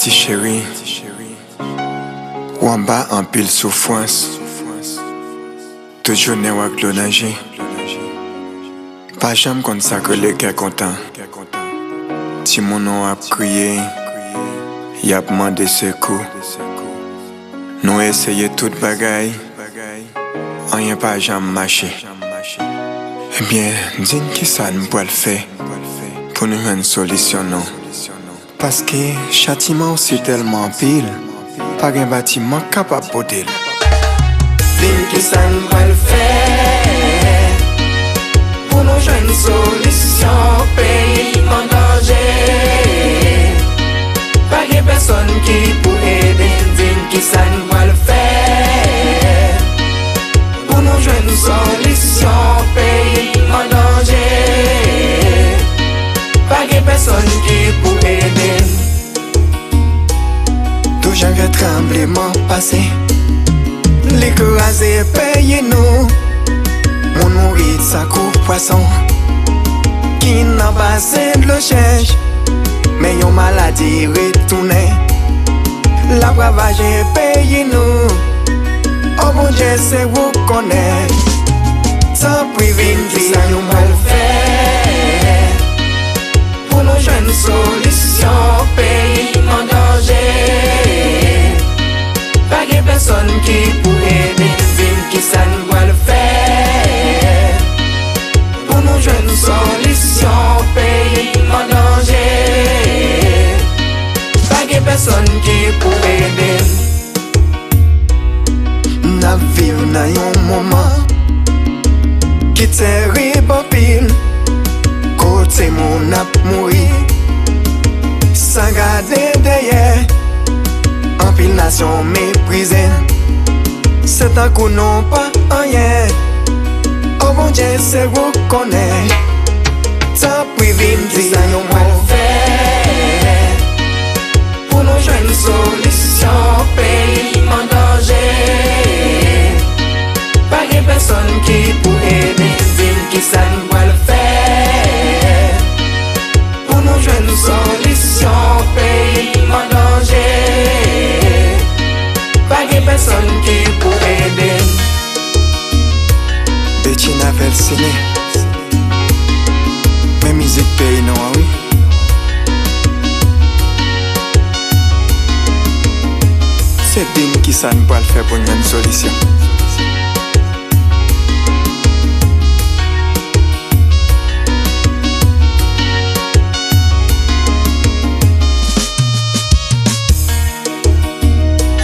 Ti chéri, ou en bas en pile souffrance. Toute journée ou avec le danger. Pas jamais comme ça que les gars content. Si mon nom a crié, y a demandé secours. Nous essayons toute bagaille, rien pas jamais marché. Eh bien, dis qui ça nous peut le faire pour nous une solution non. Parce que châtiment c'est tellement pile, pas un bâtiment capable de porter. Dis qui ça nous peut le faire pour nous jouer une solution, pays en danger. Pas de personne qui peut aider. Dis qui ça nous peut le faire pour nous jouer une solution, pays en danger. Pas de personne qui peut aider. Tout j'avais tremblement passé, l'écrasé paye nous. Mon nourrit sa coupe poisson qui n'a pas de le cherche, mais yon maladie retourné. La bravage paye nous. Oh mon Dieu, c'est vous connaît. Sans priver Dis ça nous peut le faire pour nous jouer une solution, pays en danger. Pas de personne qui peut aider. Dis qui ça nous peut le faire pour nous jouer une solution, pays en danger. Pas de personne qui peut aider. n'a vivre dans un moment qui terrible pile. Côté mon ap mouri sans garder derrière. En pile nation méprisée, c'est un coup non pas rien. Oh mon Dieu, c'est vous connaît. Tant privé Dis ça nous peut le faire pour nous jouer une solution, pays en danger. Pas de personne qui peut aider. Dis qui ça nous peut le faire pour nous jouer une solution, pays en danger. Pas de personne qui peut aider. Betty n'avait signé. Mais musique paye non, oui. C'est Din qui ça ne peut le faire pour une solution.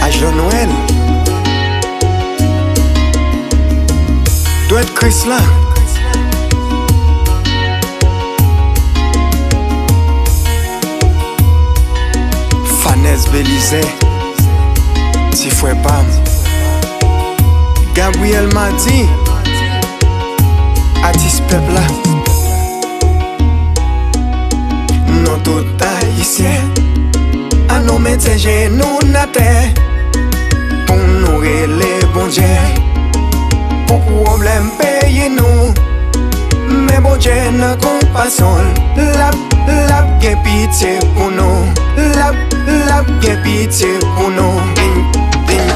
Âge de Noël doit être Chris là. Fanès Bélizé, si fouet Pam, Gabriel m'a dit, artiste peuple là. Non tout haïtien, à nous mettre genoux na terre, pour nous les bon Dieu, pour problème payer nous. Mais bon Dieu n'a compassion, la bien pitié pour nous, la bien pitié pour nous.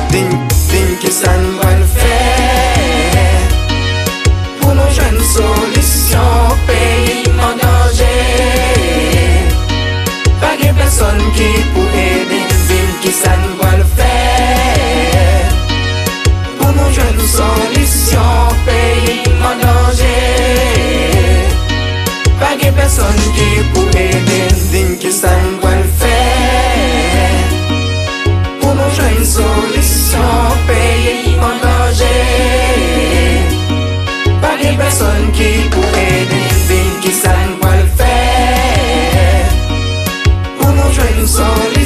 Dis qui ça nous peut le faire pour nous jouer une solution, pays en danger. Pas de personne qui peut aider. Dis qui ça nous peut le faire pour nous jouer une solution, pays en danger. Pas de personne qui peut aider. Dis qui ça nous peut le faire pour nous jouer une solution, pays en danger. Pas de personne qui peut aider. Dis qui ça nous peut le faire pour nous jouer une solution.